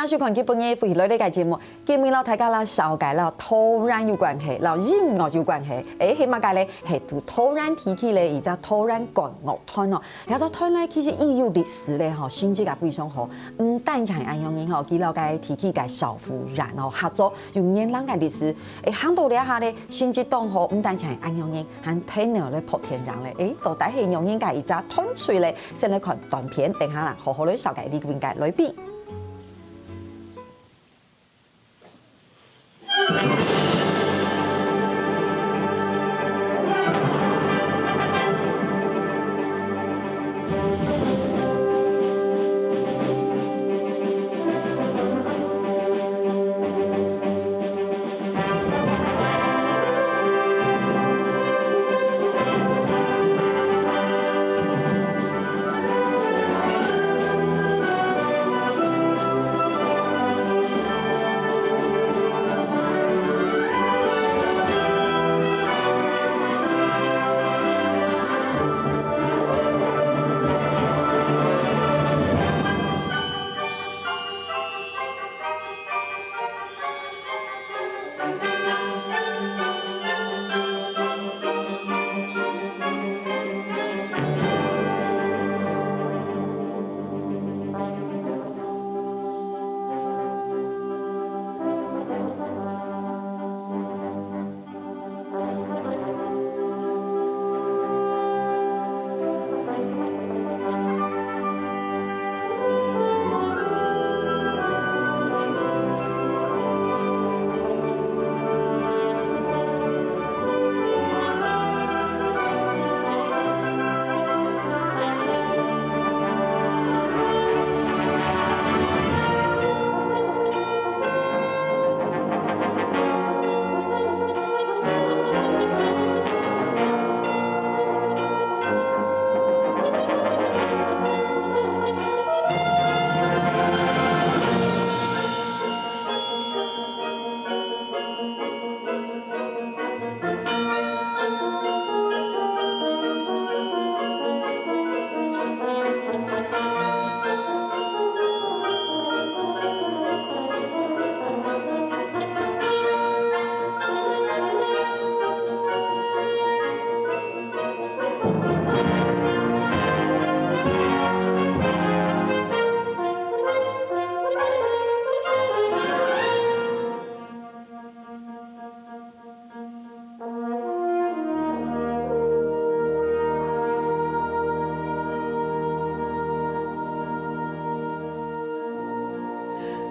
家收看基本嘅回來呢個節目，今日大家啦了解了土壤有關係，然後音樂有關係。起碼嘅咧係對土壤提起咧，而家土壤管樂團咯。有咗團咧，其實已有歷史咧，吼，成績也非常好。唔單止係安陽人吼，佢了解提起嘅小夫人吼合作有年lang嘅歷史。行到了下咧，成績當好，唔單止係安陽人，還聽了咧破天壤咧。到底係陽人嘅而家團隊咧，先嚟看短片，等下啦，好好嚟了解呢邊嘅裏邊。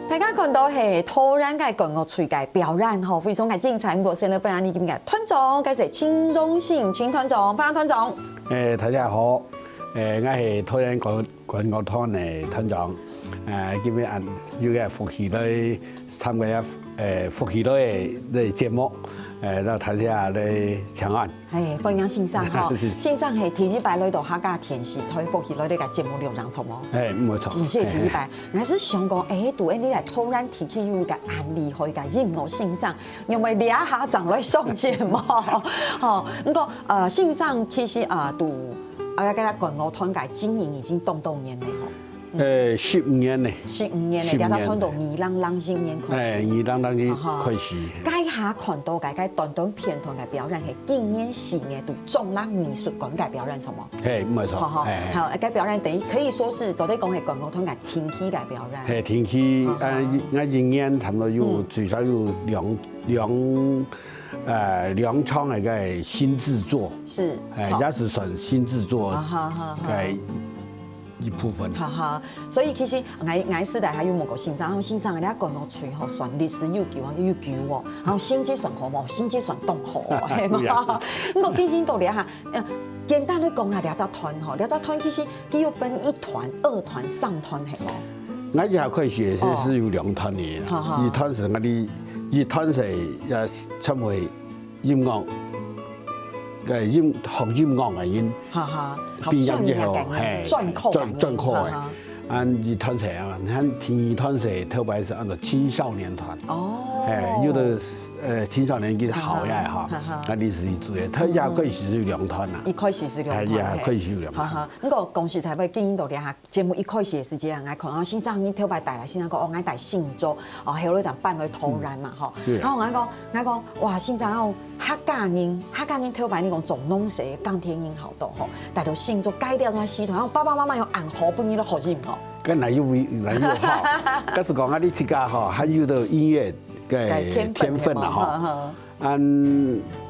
大家看到係土壤嘅管樂隊嘅表演吼，非常嘅精彩。我先嚟分享呢啲嘅團長，佢係青中信青團長，歡迎團長。大家好，我係土壤管樂團嘅團長。今日要嘅福喜來參加福喜來嘅節目，讓大家來請安。歡迎先生吼，先生係第一擺來到客家電視台福喜來呢個節目流量錯冇？冇錯。真係第一擺，我是想講，對你嚟突然提起有個案例，可以個音樂先生，因為兩下長來上節目，吼，咁個先生其實都個管樂團嘅經營已經多年嘞吼。15年嘞，15年嘞，兩家團到2010年開始，2010開始。街下看到嘅短片同嘅表演係今年4年對中央藝術館嘅表演，錯冇？冇錯。好，嘅表演等於可以說是昨天講係管樂團嘅天氣嘅表演。天氣，我一年差唔多有最少有兩場那個新製作，是，也是算新製作嘅一部分。所以其實我時代還有某個先生，先生你一管樂隊吼，算歷史悠久啊，悠久喎，然後成績算好冇，成績算當好，係嘛？咁我記到咧嚇，簡單嚟講下兩隻團吼，兩隻團其實佢要分1團、2團、3團係冇？我以後開始是有2團嘅，一團是我哋，一團是也稱為音樂。嘅學音樂嘅人，畢業之後係專科嘅，按日团社啊，咱天意团社头摆是按照青少年团。哦，有的青少年叫好呀哈，啊，你是做的，他也可以是两团呐。一开始是两团，也可以是两团。哈哈，不过公司才会经营到俩下节目一开始也是这样爱看，然后先生你头摆带来，先生讲哦爱带信州，哦还有那场办为突然嘛吼，然后我讲哇先生哦客家人头摆那种总弄死钢铁人好多吼，带到信州改掉那系统，然后爸爸妈妈用暗号本你都学认吼。跟哪有好，但是讲啊，你自家哈还有的音乐嘅天分啦哈，按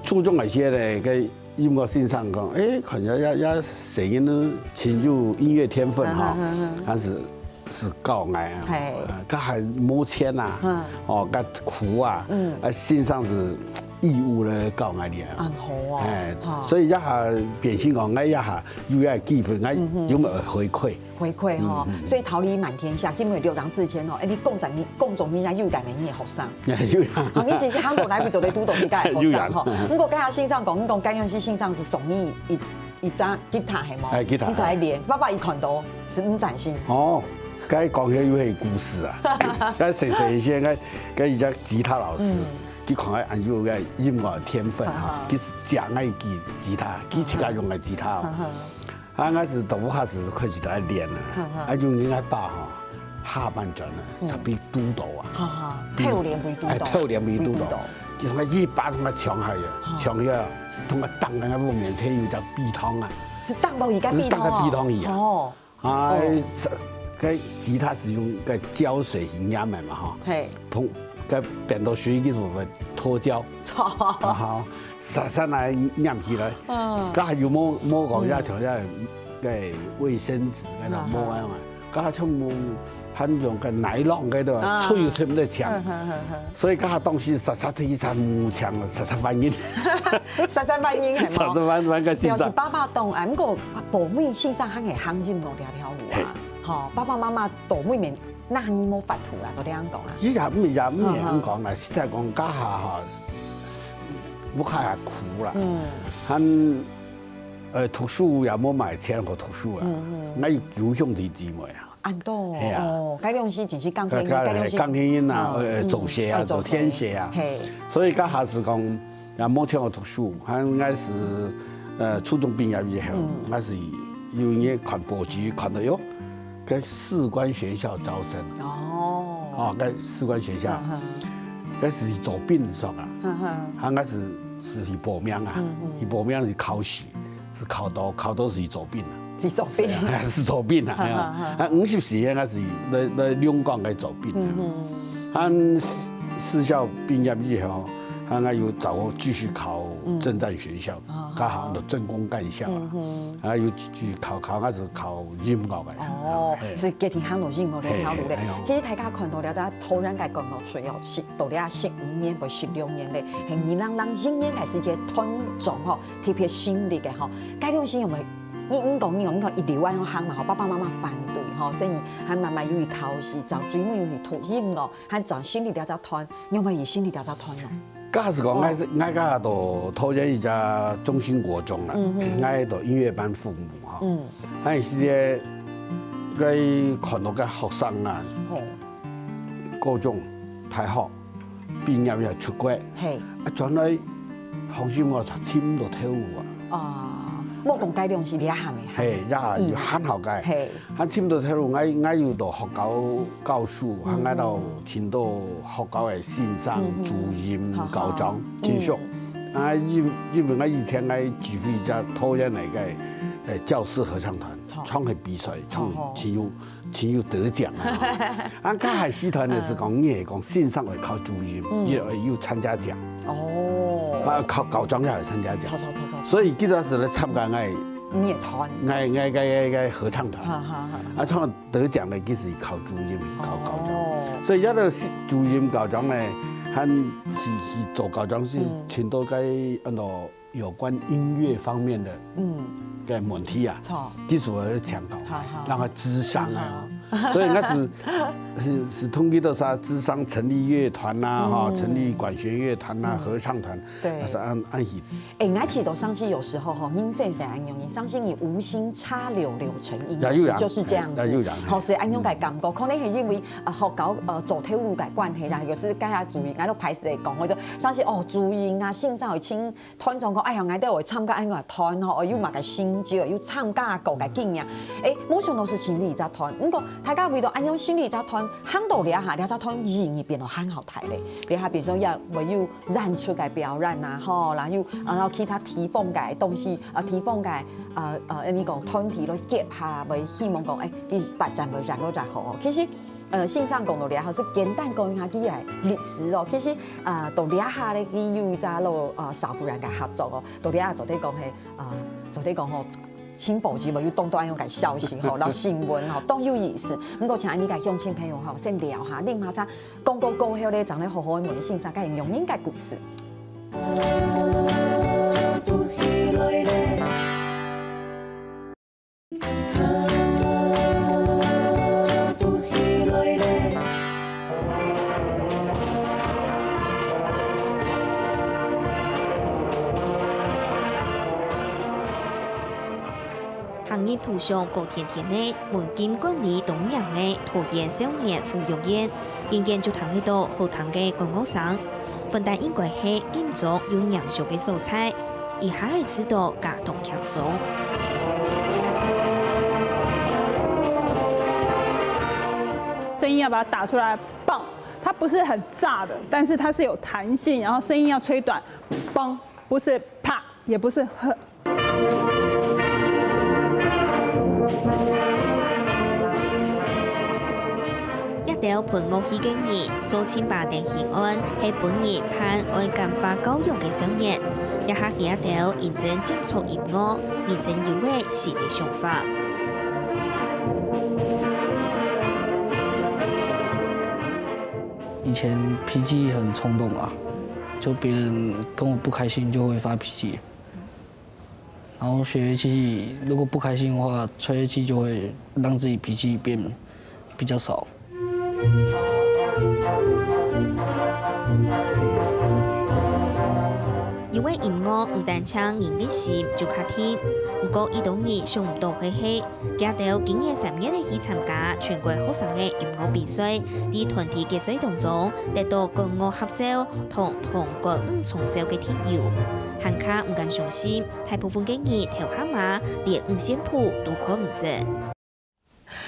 注重一些咧个音乐欣赏讲，可能要声音都侵入音乐天分哈，但是教爱啊，佢还摸签呐，哦，佢苦啊，欣赏是义务咧教爱你啊，好啊，所以一下变性讲，一下又要积分，有冇回馈？回馈哈，所以桃李满天下，今日刘郎自谦哦，你共总人家又改你也好上，好，你其实韩国来不走的都懂这个好上哈。如果跟他欣赏讲，你讲甘愿是欣赏是送你一张吉他系冇？吉他，你才练，爸爸一看到是唔崭新。哦，该讲起有些故事啊，该谁先该一家吉他老师。佢看下按照个音乐天分哈，佢是讲爱吉他，佢自家用嘅吉他。我是豆腐开始开始在练了，就应该把下半转呢，是比督导啊，跳练为督导，跳练为督导，就是我一把同我抢下呀，抢下同我当那个路面车有叫壁汤啊，是当到而家壁汤壁汤一样哦，个吉他是用个胶水型压满嘛哈，同个变到水技术个脱胶，好。上来粘起来，家下要摸講一條嘅衛生紙喺度摸啊嘛，家下出冇很用嘅奶浪喺度，吹唔得強，所以家下當時實唔強，實反應，實反應係冇，實反個先生。表示爸爸當誒，不過父母先生肯係肯音樂條路啊，嚇爸爸媽媽父母面那你冇發圖啦，就這樣講啦。依家唔係咁講啦，實在講家下嚇。我看下苦啦，讀書又冇埋錢去讀書啊，我要叫兄弟姊妹啊。按多哦，改良師就是鋼鐵人，鋼鐵人啊，走鞋啊，走天鞋啊，所以家下是講又冇錢去讀書，我是初中畢業以後，我是有嘢看報紙看到喲，個士官學校招生哦，個士官學校。嗰是做兵上啊，嗰是報名啊，佢報名是考試，是考到是做兵啊，是做兵，是做兵啊，50時應該是來兩江嘅做兵啊，私校畢業以後，我又繼續考政戰學校，剛好就政工幹校啊，又繼續考，我是考音樂嘅。哦，是家庭行路音樂嘅條路咧。其實大家看到了，就突然間講到出要到了15年或16年咧，係你讓仍然係是一個團眾吼，特別心力嘅吼。改良先有冇？你講一留喺行嘛，爸爸媽媽反對吼，所以還慢慢要去考試，就專門要去讀音樂，還就心理療造團，有冇以心理療造團咯？嗰是講我家到桃園一家中心國中啦，我到音樂班父母哈，係是個看到個學生啊，高中大學畢業又出國，將來學音樂就簽到跳舞啊。冇講改良是厲害嘅，係一很好嘅，佢簽到跳舞，我要到學校教書，我到簽到學校嘅線上主任校長兼屬，因為我以前我指揮一隻桃園嚟嘅教師合唱團，唱去比賽，唱前要得獎啊！家下師團嘅是講嘢講線上嚟考主任，要參加獎。哦，考校長又係參加獎。所以記得是嚟參加樂團，嘅合唱團。唱得獎嘅其實考主任，考校長。所以一個主任校長咧，佢做校長是全都嘅有關音樂方面的嘅問題啊，技術嘅強調，讓佢諮商啊，所以那是通过到啥智商成立乐团呐，哈，成立管弦乐团呐、合唱团，对，那是按戏。我记得相信有时候哈，您谁安用，你相信你无心插柳柳成荫，就是这样子。好，所以安用嘅感觉，可能係因為學搞做體育嘅關係啦，有時家下注意，我都排時嚟講，我就相信注意啊，線上去請團長講，哎呀，我都會參加安個團嗬，我要買個新招，要參加個嘅經驗。冇想到是心理集團，不過大家為到安用心理集團，行到兩下，兩集團演變到很好睇咧。你下比如說要演出嘅表演啊，嗬，然後其他提供嘅東西，提供嘅呢個團體嚟結下，咪希望講佢發展會越來越好。其實線上講到咧，係簡單講一下佢係歷史咯。其實到呢下咧，佢有隻咯少夫人嘅合作哦，到呢下就啲講係就啲講嗬。請報紙咪要當安用嘅消息吼，然後新聞吼都有意思。不過請你嘅鄉親朋友吼先聊下，另下差講過後咧，就咧好好嘅問先生嘅用人嘅故事。行業圖上高甜甜的門禁管理東洋的拖延少年傅玉燕，仍然就談起到好談嘅廣告上，本來應該係建築有營養嘅素材，而下係知道加動輕鬆。聲音要把它打出來，嘣！它不是很炸的，但是它是有彈性，然後聲音要吹短，嘣，不是啪，也不是呵。一條盤樂器經驗，做千八定顯案係本人盼愛感化教育嘅少年，一下嘅一條認真接觸音樂，而成有位新嘅想法。以前脾氣很衝動啊，就別人跟我不開心就會發脾氣，然後學樂器如果不開心的話，吹樂器就會讓自己脾氣變比較少。因為音樂唔單唱人嘅心就較聽，不過伊當年想唔到嘅係，加到今年3月嚟去參加全國學生嘅音樂比賽，喺團體競賽當中得到國樂合奏同國5重奏嘅天耀，行卡唔敢相信，大部分嘅人頭下馬連5線譜都看唔着。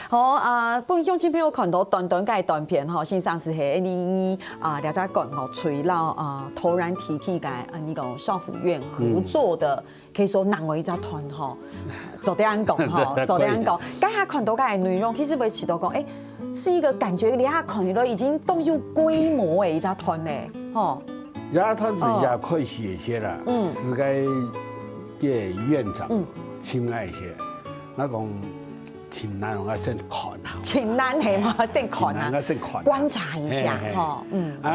好本鄉親朋友看到短嘅短片吼，先生是係你了解國樂吹到突然提起嘅呢個少輔院合作的，可以說難為一隻團吼，就這樣講吼，就這樣講。家下看到嘅內容，其實會知道講，是一個感覺你下看到已經都有規模嘅一隻團咧，吼。一隻團是也可以寫些啦，是個嘅院長親愛些，那講。挺難，我先看下。挺難係嘛？先看啊，我先看，觀察一下，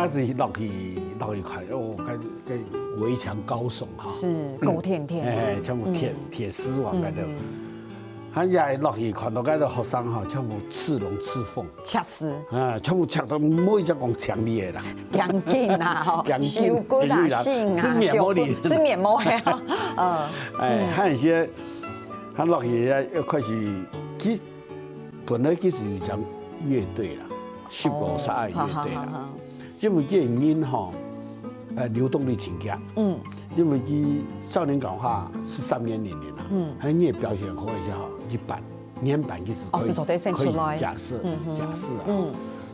是落去看，個圍牆高聳哈。是高甜甜。全部鐵絲網嗰度，佢也落去看到嗰度學生哈，全部刺龍刺鳳。切絲。全部切到每一隻講強烈啦。強勁啊！手骨啊，線啊，是面膜嘅。還有些，佢落去要開始。本來其實有張樂隊啦，15歲樂隊啦，因為這音吼，流動力挺強，因為佢少年港話是3年2年啦，佢也表現好一些哈，一般年版其實可以假設啊，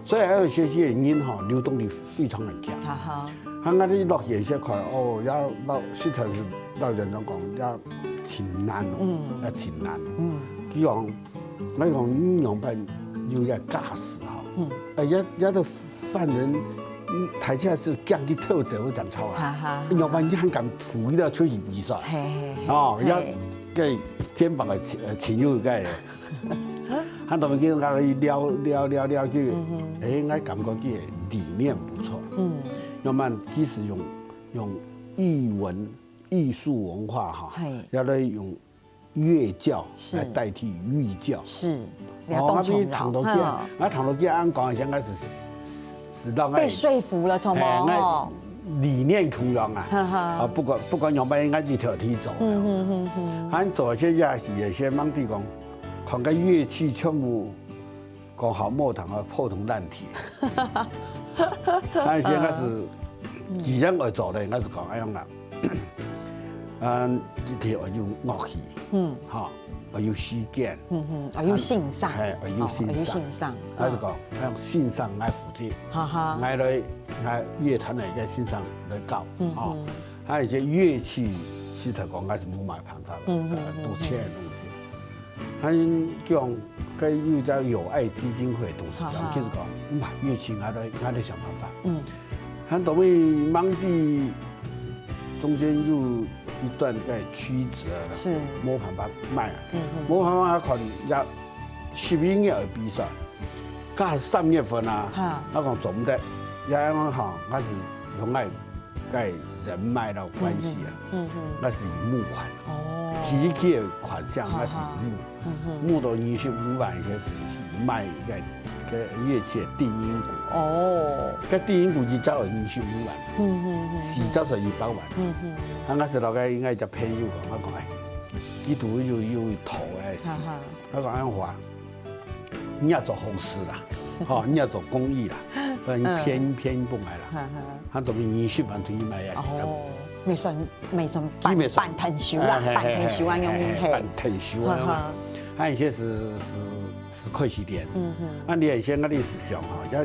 所以還有些音吼流動力非常的強，佢嗰啲落嘢些看要老實在是老人家講要挺難咯，要挺難，佢講。那種音樂有點架勢哈，一到犯人台下是講佢偷走講錯啊，音樂班一很敢吐一條出去比賽，要個肩膀嘅前右個，佢同佢講佢撩佢，我感覺佢理念不錯，要麼其實用藝術文化哈，要來用。乐教是来代替寓教。是，你要动从头容，我头家按讲应该是让被说服了，从哦，理念同样啊，哈哈啊不管杨班应该一条体走，俺做些也是有些忙地讲，看个乐器全部讲好木头啊破铜烂铁，俺现在是既然我做的，应该是讲哎样啦，一条我用乐器，哈。我有时间，我有欣賞，我有欣賞，還是講向欣賞愛負責，愛來愛樂團嚟嘅欣賞來教，還有一些樂器，其實講係是冇買辦法，賭錢嘅東西，還叫佢有隻友愛基金會董事長，就是講唔買樂器，愛來想辦法，還到尾忙地中間又。一段嘅曲折啦，是冇辦法賣，冇辦法看也11月嘅比賽，加3月份啊，我講做唔得，也講嚇，我是用愛嘅人脈到關係啊，我是以募款，起嘅款項我是以募到25萬些是賣嘅樂器電音鼓，個電音鼓就只有25萬，時則是100萬，我是老個應該就朋友講，我講誒，呢度要投誒事，我講樣話，你要做好事啦，哦，你要做公益啦，你偏不買啦，佢當面20萬左右買也是咁，未信辦藤手啦，辦藤手啊，用嘅係辦藤手啊。還有一些是快時點，你有些我哋是想嚇，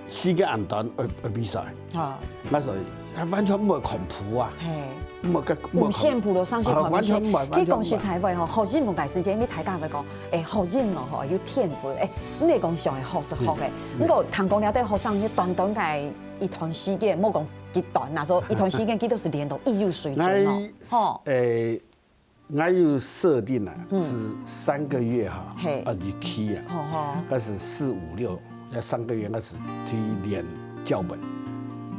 時間暗短而比賽，那時候完全冇看譜啊，無線譜都上去看，完全冇。佢講實在話吼，學人無解時間，你大家咪講，學人咯吼有天賦，你嚟講上係學是學嘅，不過通講了對學生，你短短嘅一段時間，冇講幾短，嗱說一段時間佢都是練到一流水準咯，我有設定啦，是3個月哈，一期啊，嗰是4、5、6，那3個月嗰是去練教本，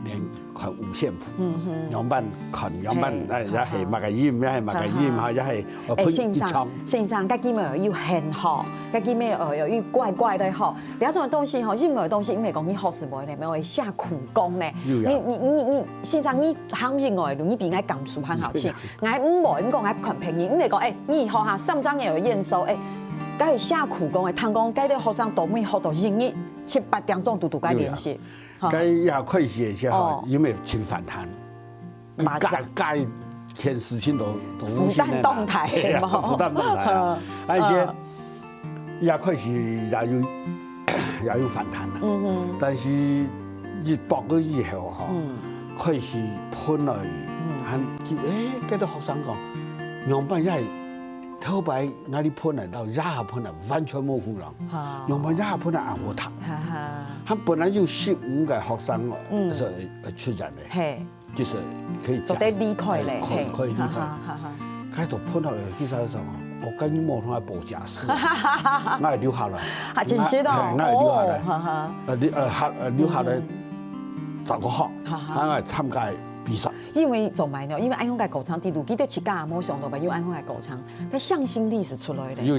練看五線譜，樣板看樣板，也係默個音，也係默個音哈，也係欣賞，家己咪要很好，家己咪要怪的好。另一種東西吼，任何東西因為講你學是無咧，咪會下苦功咧。你欣賞你行任何路，你比愛講書很好聽，愛唔無，你講愛看便宜，你嚟講你學下3張也有驗收，該係下苦功嘅，通講該啲學生都咪學到英語7、8點鐘讀該練習。該也可以寫一些哈，有沒有請反彈？該前事情都不但動態，不但動態啊，而且也可以也有反彈啦。但是一爆過以後哈，可以是噴來，還嗰啲學生講，樣板也係頭擺我哋噴來到，也噴來完全冇污染，樣板也噴來硬我頭。他本來有15個學生所出人嘅，就是可以做得離開咧，可以離開。佢度噴落去，其實就我跟你冇同佢報假事，我係留下來，係真係咯，我係留下來10個學，我係參加比賽。因為做埋了，因為安鄉嘅歌唱，第2季都7家冇上到吧？有安鄉嘅歌唱，佢向心力是出來的，榮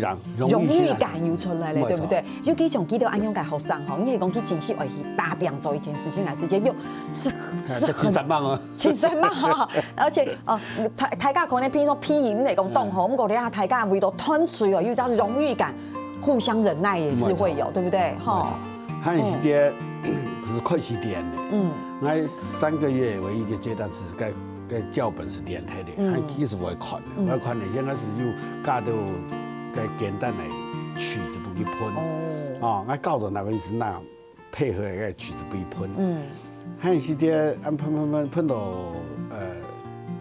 譽感又出來了，對不對？尤其像見到安鄉嘅學生吼，你係講佢真係為去大病做一件事情嘅時間，又是很3萬啊，3萬哈！而且大家可能譬如說批評嚟講動吼，咁我哋啊大家為到團隊哦，有種榮譽感，互相忍耐也是會有，對不對？哈，還有一些是快時點的，我3個月為一個階段是個教本是連體的，佢其實我看的，我看的現在是有加到個簡單的曲子不去噴，我教到那位是那樣配合個曲子不去噴，還有一些噴到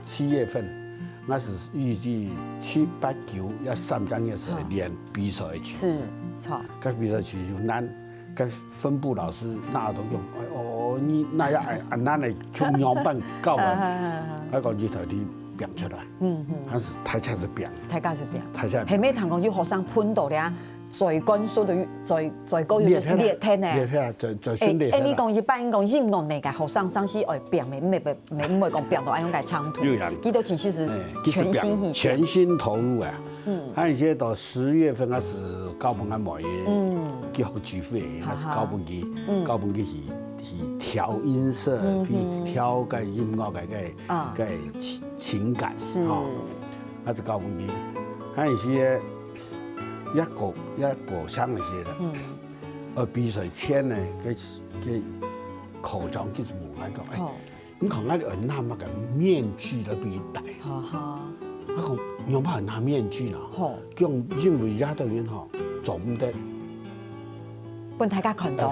7月份，我是預計7、8、9要3張月時練比賽曲，是，錯，個比賽曲又難。跟分部老師那都用，你那要按那嚟從樣板教人，我講就頭啲變出來，還是台下是變，台下是變，台下係咩？通講有學生噴到咧，最关属于最高就是热天的。热天啊，最训练。你讲一般讲任何那个学生上是爱变的，唔会讲变到爱用个长途。记得其实是全心全心投入啊。还有些到10月份开始高本安模嘢，叫好机会，还是高本机去调音色，去调个音乐个情感，是，还是高本机，还有些一个上那些的，比赛前呢，给口罩就是问来讲，你看那个拿那个面具来比戴，我讲用怕拿面具啦，叫因为而家等于吼做唔得。本大家看到，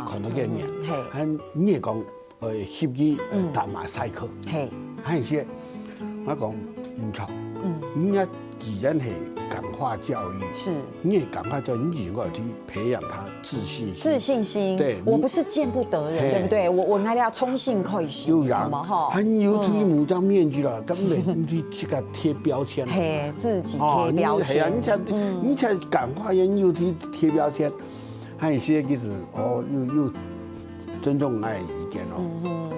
看到嘅面，係你係講翕機搭馬賽克，係有些我講唔錯，你要既然係感化教育，是，你也感化教育，你如果去培養他自信心，自信心，對，我不是見不得人，對不對？我應該要充信可以行，怎麼哈？很有自己冇張面具啦，根本你去個貼標籤，嘿，自己貼標籤，你才感化人，有自己貼標籤。還有些其實又尊重我的意見咯，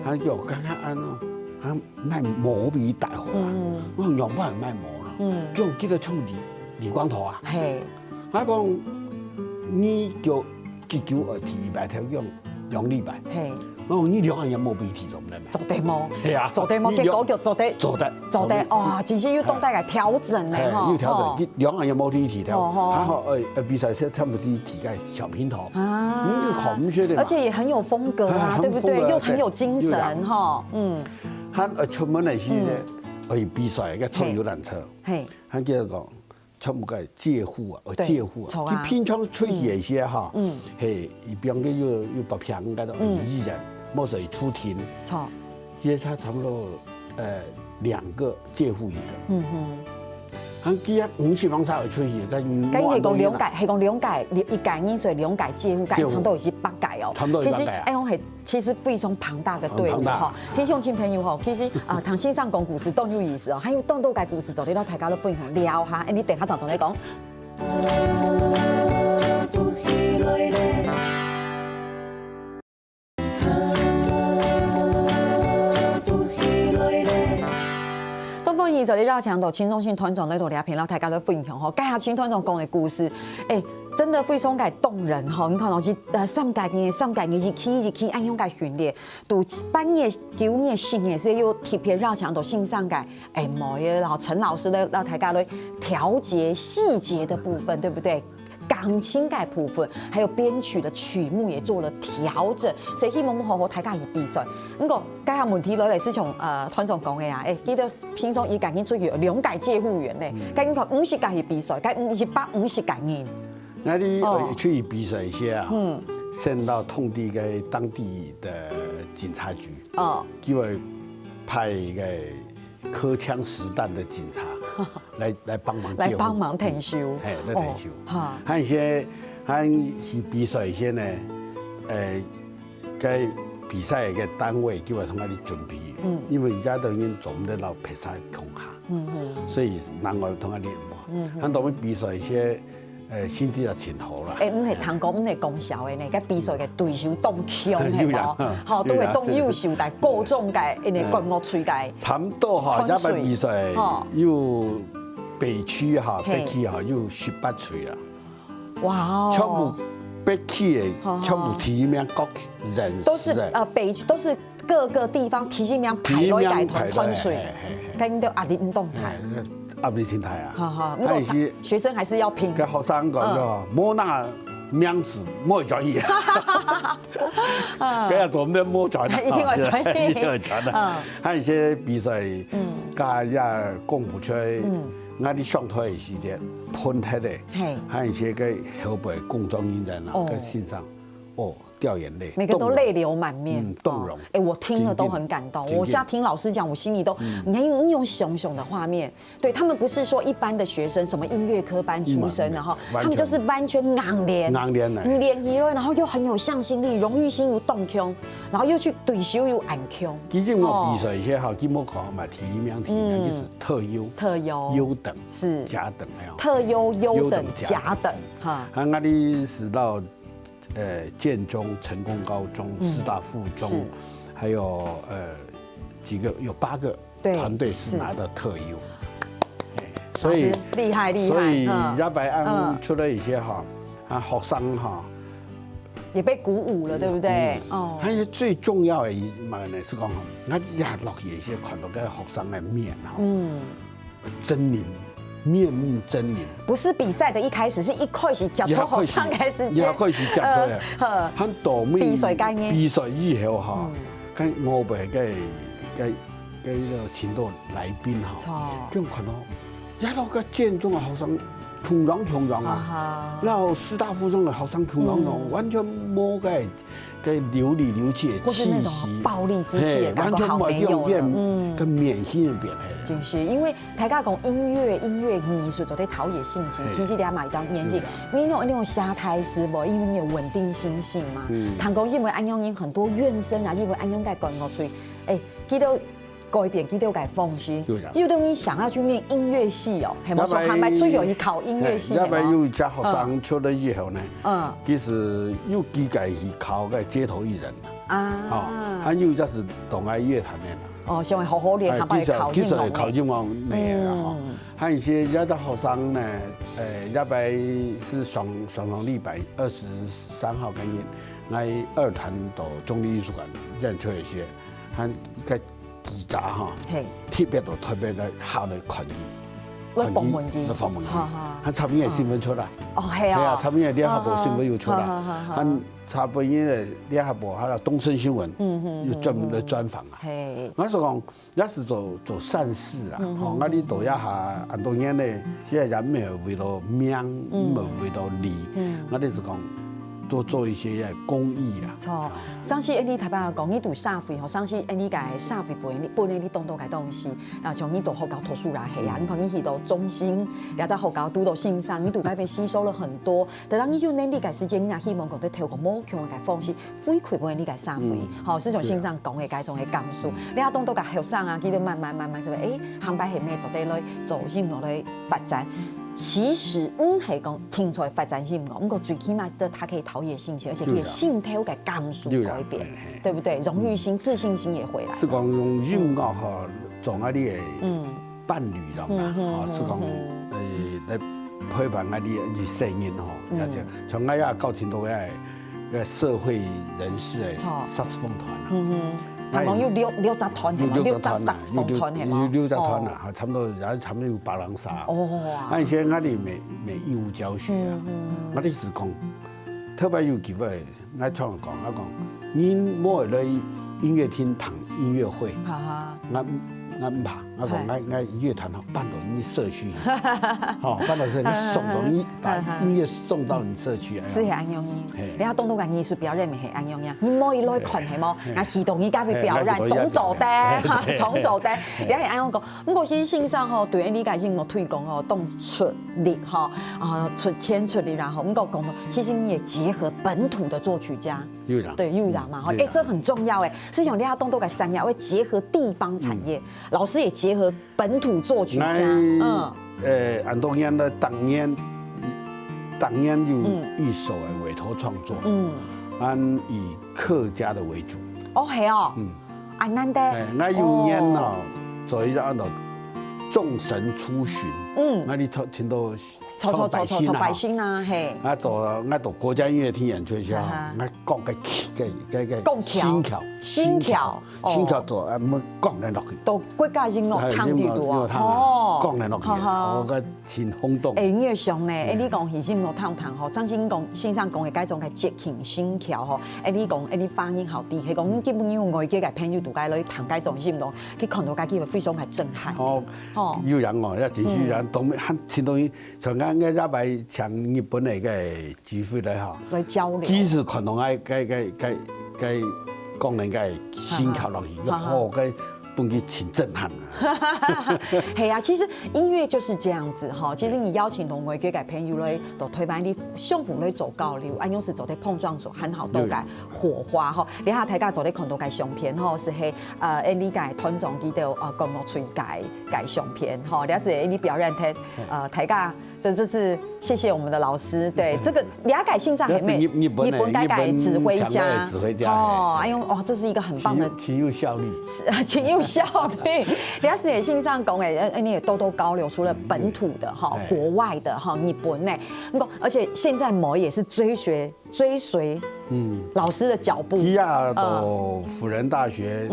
佢叫我看看安咯，佢賣毛筆大好啊，我用不係賣毛啦，叫我記得衝李光頭啊，我講你叫叫我提白條用李白，我講你2個人毛筆提做唔得咩？做地毛，係啊，做地毛結果叫做得，哇，其實要動態來調整咧，要調整，2個人毛筆提調，還好比賽差不多提個小平頭，而且也很有風格啊，對不對？又很有精神哈，佢出門嚟時咧，比賽嘅坐遊覽車，佢叫做講。全部個借戶啊，借戶啊，佢平常出去些哈，係一邊嘅要白平嗰度藝人，冇水出庭，錯，也差不多2個借戶一個，佢幾50萬才會出去，跟係講兩屆，一屆2歲2屆借戶，屆差不多是8屆哦，差不多8屆啊。其實非常龐大的隊伍哈，聽鄉親朋友吼，其實同線上講故事都有意思哦，還有當到個故事就你到大家都分享聊下，你等下就同你講。東方兒就你繞牆度，輕鬆性團長呢度聊片，然後大家都分享吼，介下輕團長講的故事，真的非常嘅動人吼！你看老師3屆日期按樣嘅訓練，到8月9月10月是有特別繞牆度線上嘅模嘅，然後陳老師咧讓大家咧調節細節的部分，對不對？鋼琴嘅部分，還有編曲的曲目也做了調整，所以希望好好大家去比賽。咁個介下問題落嚟是從團長講嘅啊，記得平常伊趕緊出去2屆借戶員咧，趕緊講50屆去比賽，該150屆年。那你出去比賽一些啊，先到通地嘅當地的警察局，叫佢派一個荷槍實彈的警察來幫忙借戶，來幫忙停收，來停收。還有一些，去比賽一些呢，該比賽嘅單位叫佢同我哋準備，因為而家都已經做唔得到比賽空下，所以難我同我哋冇。喺度邊比賽一些。先至就前後啦。唔係通過，唔係講笑嘅呢，個比賽嘅對手當強係冇，嚇都係當優秀，但係各種嘅因為國樂吹嘅。差唔多嚇，一班比賽要北區嚇，北區嚇要18吹啦。哇！全部北區嘅全部提名各人都是北都是各個地方提名排落嚟團吹，跟到壓力唔動態。壓力心態啊！但是學生還是要拼。跟學生講咗，冇那名字冇專業。佢又做咩冇專業？一定要專業。一定要專業。還有一些比賽，家也講不出來，我哋上台嘅時間噴出嚟，還有一些個後輩工作人員啊，個線上，掉眼泪，每个都泪流满面，动容。哎，我听了都很感动。我现在听老师讲，我心里都，你看用熊熊的画面，对他们不是说一般的学生，什么音乐科班出身，然后他们就是完全硬练，练一了，然后又很有向心力，荣誉心又动胸，然后又去对手又暗胸。其实我比赛些哈，基本考嘛提名就是特优、优等、是甲等那样。特优、优等、甲等哈。啊，我哋是到建中、成功高中、师大附中，还有几个有8个团队是拿的特优。所以厉害，所以亚白安出了一些哈，学生哈也被鼓舞了，对不对？哦，还有最重要的嘛呢是讲，我日落去些看到个学生的面哈，狰狞，面目狰狞。不是比赛的一开始，是一开始接触学生开始接，一开始接触的，很倒霉。比赛以後哈，跟我哋嘅個前度來賓哈，咁看到。一路個建中嘅學生強壯啊，然後師大附中嘅學生強壯，完全冇嘅流裡流氣嘅氣息，暴力之氣嘅感覺好沒有了。跟免性嘅變係。就是因為大家講音樂藝術就在陶冶性情，其實你買張年紀，你那種下台時無，因為你有穩定心性嘛。談講因為安陽很多怨聲啊，因為安陽嘅講我吹，記到。改變幾條嘅方式，就等於想要去念音樂系哦，係冇說係咪最後一考音樂系？因為有一家學生出了以後呢，其實有機會去考個街頭藝人啊，還有一家是東愛樂團的哦，想好好練，下擺考音樂。考音樂嘅哈，還有一些一啲學生呢，一擺是雙禮拜23號跟日，我2團到中立藝術館演出一些，還個。技巧哈，特別嘅考嚟權益，訪問機，佢差別嘅新聞出來，係啊，差別嘅聯合報新聞又出來，佢差別嘅聯合報，還有東森新聞，又專門嘅專訪啊。我是講，也是做善事啊，我哋做一下很多年咧，現在人唔係為咗名，唔係為咗利，我哋是講。多做一些公益啦。錯，上次你台北講你讀社會吼，上次你個社會本嚟你當到個東西，啊像你讀學校圖書啦係啊，你看你去到中心，也在學校讀到線上，你讀嗰邊吸收了很多。但係你就呢個時間，你希望講對透過某種嘅方式回饋本你個社會，吼，是從線上講嘅嗰種嘅感受。你啊當到個學生啊，佢就慢慢就行擺係咩做對來做音樂嚟發展。其實係講聽出來發展性唔講，不過最起碼的，它可以陶冶性情，而且可以心頭嘅感受改變，對不對？榮譽心、自信心也回來。是講用音樂和做嗰啲嘅伴侶咁啊，是講嚟陪伴嗰啲聲音嗬，而且從我也搞清楚嘅社會人士嘅薩克斯風團啊。聽講要60團係嘛，60薩克斯風團係嘛，60團啊，差唔多有8人殺。哦，而且我哋沒義務教學啊，我哋是講特別有機會，我常講，你冇嚟音樂廳談音樂會，我唔怕，我講我樂團辦到你社區，辦到社區送到你，把音樂送到你社區。是係安樣樣，你睇當到個藝術表演咪係安樣樣，你冇去來看係冇，我啟動依家去表演，總做得，總做得，你係安樣講。咁過去線上吼，對你個音樂推廣吼，動出力吼，出錢出力，然後咁個講，其實你也結合本土的作曲家，對，悠然嘛，這很重要誒，是用你睇當到個產業會結合地方產業。老師也結合本土作曲家，很多年的當年有一首嘅委託創作，以客家的為主。哦，係哦，難得。我有年啊，做一個按照眾神出巡，我哋聽到錯百姓啊，係。我到國家音樂廳演出嘅時候，我講嘅新橋做冇降嚟落去。到國家音樂廳度度降嚟落去，我個前轟動。音樂上呢，你講係音樂廳吼，上次講線上講嘅嗰種嘅節慶新橋吼，你講你發音好啲，係講基本上外界嘅朋友度解嚟談嗰種音樂，佢看到嗰機會非常係震撼。有人哦，一直有人當咩前到上間。俺也摆像日本那个机会来哈，来交流。即使看到俺讲人家心跳落去，哦，个本去挺震撼的。嘿呀，其实音乐就是这样子哈。其实你邀请同外嘅嘅朋友来，都推翻你相互来做交流，安用是做啲碰撞，做很好多嘅火花哈。你下大家做啲看到嘅相片吼，是系你嘅团长记到讲落吹嘅相片哈，你是你表演睇大家。这是谢谢我们的老师，对这个俩改信上还没日本改指挥家哦，哎呦哦，这是一个很棒的，挺有效率，是挺有效率。俩是也信上讲诶，你也多多交流，除了本土的哈，国外的哈，日本呢，而且现在某也是追随老师的脚步。基亚到辅仁大学，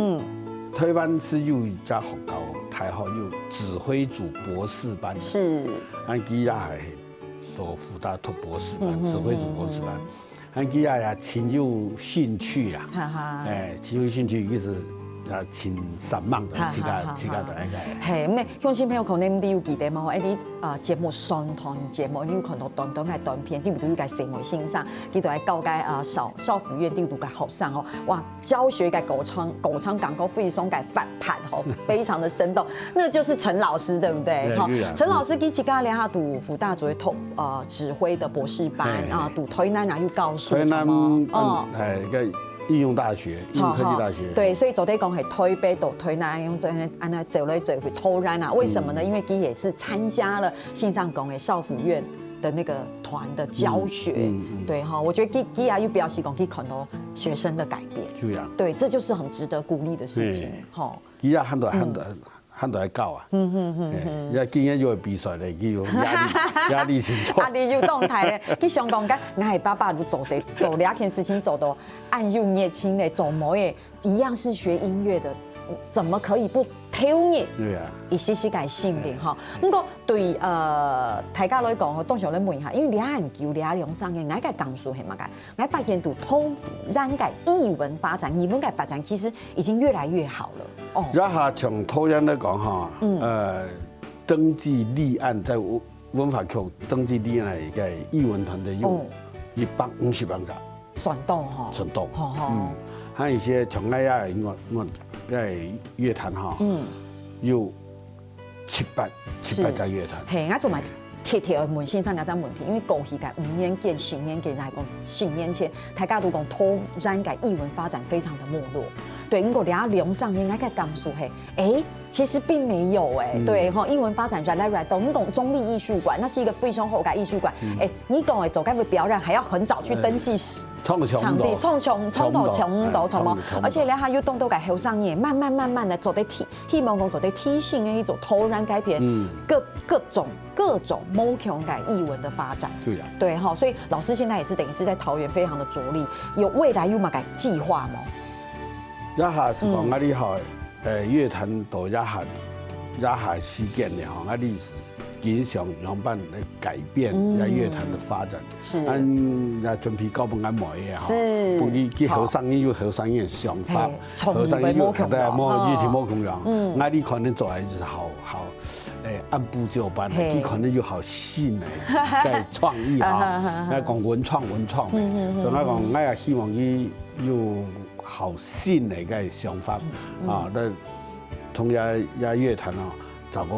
台湾是有一家学校，台校有指挥组博士班，是，俺基亚还到辅大读博士班，指挥组博士班，俺基亚也挺有兴趣啦，挺有兴趣，意思。挺散漫的，自家的那个。係咁，鄉親朋友可能你有記得嘛？你節目上堂節目，你有看到短短片，你唔都要介成為先生，佢就係教介少府院啲讀嘅學生哦，哇，教學嘅狗唱廣告非常嘅反叛哦，非常的生動，那就是陳老師，對不對？哈，陳老師佢自家咧，他讀輔大做指揮的博士班啊，讀台南又教書，台南個應用大學，應用科技大學。對，所以昨天講係台北到台南用這樣按那走來走去偷懶啊？為什麼呢？因為佢也是參加了信上講嘅少府院的那個團的教學，對哈，我覺得佢也有表示講，佢看到學生的改變，就這樣，對，這就是很值得鼓勵的事情，哈。佢也很多教啊，也今日要比賽嚟，佢壓力清楚。壓力又動態咧，佢想講緊，我係爸爸都做兩件事情做到按又熱情咧，做乜嘢一樣是學音樂的，怎麼可以不挑熱？對啊，一些些嘅訓練哈。不過對大家來講，我當時我嚟問一下，因為倆研究倆兩上嘅，我嘅講述係乜嘅？我發現到偷讓嘅藝文發展，藝文嘅發展其實已經越來越好了。哦，一下從台灣來講哈，登記立案在文化局登記立案嘅藝文團隊有150萬個，算多哈，算多，還有一些從愛呀我樂壇哈，有700家樂團。係，我仲埋貼問先生兩個問題，因為過去嘅5年間、10年間來講，10年前大家都講突然間藝文發展非常的沒落。對，如果倆兩上應該嘅講述係，其實並沒有對哈，藝文發展越來越多。我們講中立藝術館，那是一個非常好嘅藝術館。你講的走該會表演，還要很早去登記場地，衝到什麼？而且倆還要動到嘅後生嘢，慢慢的做啲希望講做啲提醒嘅一種突然改變，各種某種嘅藝文的發展。對哈，所以老師現在也是等於是在桃園非常的着力，有未來有乜嘅計劃嗎？一下是講嗰啲係樂壇到一下事件咧，嗬，嗰啲經常樣板嚟改變一樂壇的發展。是。俺也準備搞本安模嘅，是。不佢後生有後生嘅想法，後生有對冇以前冇咁樣，俺哋可能做係就是好按部就班，佢可能有好新嘅嘅創意嚇，我講文創嘅，所以我講我也希望佢有好新嚟嘅想法啊！那從樂壇啊，找個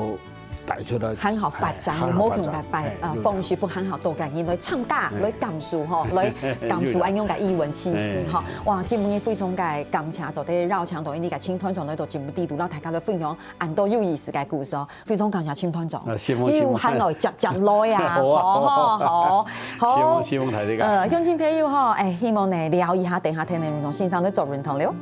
帶出來很好發展，冇同嘅方式不很好多嘅人來參加，來感受嗬，來感受安樣嘅藝文氣息嗬。哇！今日非常嘅感謝，就啲繞場同呢個青團長嚟到節目地度，讓大家來分享很多有意思嘅故事哦。非常感謝青團長，要喊來集來啊！好，希望睇呢個。鄉親朋友嗬，希望你聊一下，等下聽你們同先生都做認同了。